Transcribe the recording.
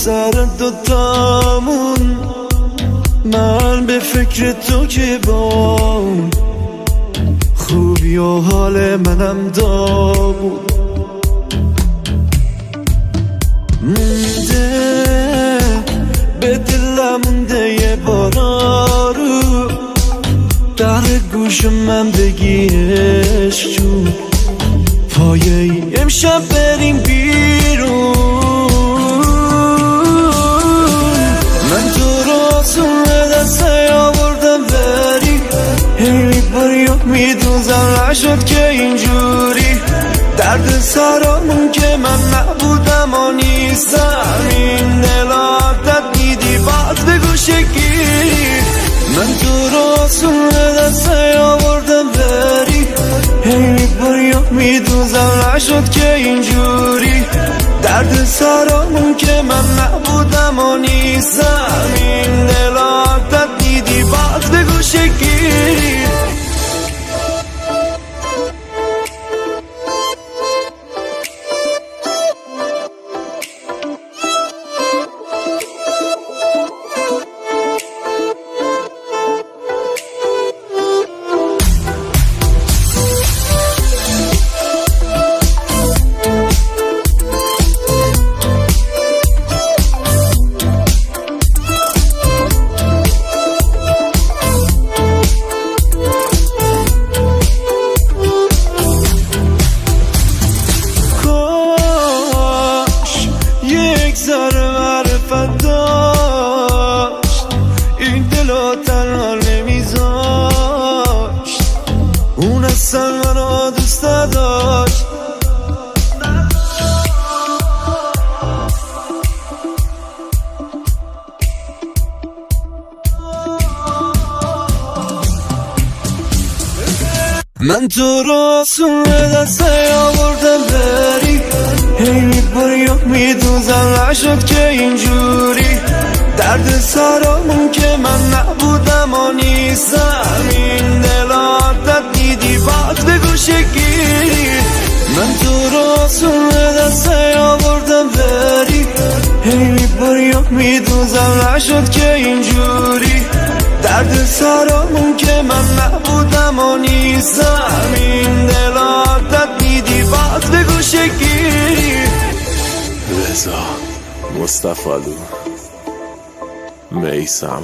سر دوتامون، من به فکر تو که با خوبی و حال منم داغون مونده، به دلم مونده یه بارارو در گوش من بگی عشق جون، پایه امشب بریم بیرون. من تو رو سونه دسته آوردم بری، هی باری میدوزم نشد که اینجوری، درد سرامون که من نبودم و نیستم، این دل عادت میدی باز بگو شگیری. من تو رو سونه دسته آوردم بری، هی باری میدوزم نشد که اینجوری، درد سرامون که من نبودم و نیستم، این دل عادت میدی باز بگو شگیری. ذره معرفت داشت، این دلو تنها نمیذاشت، اون اصلا منو دوست نداشت. من تو رو سونه دسته آوردم بری، هی باری میدوزم نشد که اینجوری، درد سرامون که من نبودم و نیستم، این دل عادت دیدی باز بگو شگیری. من تو رو سونه دسته آوردم بری، هی باری میدوزم نشد که اینجوری، درد سرامون که من نبودم و نیستم، این دل عادت دیدی باز بگو شگیری. رضا مصطفی میثم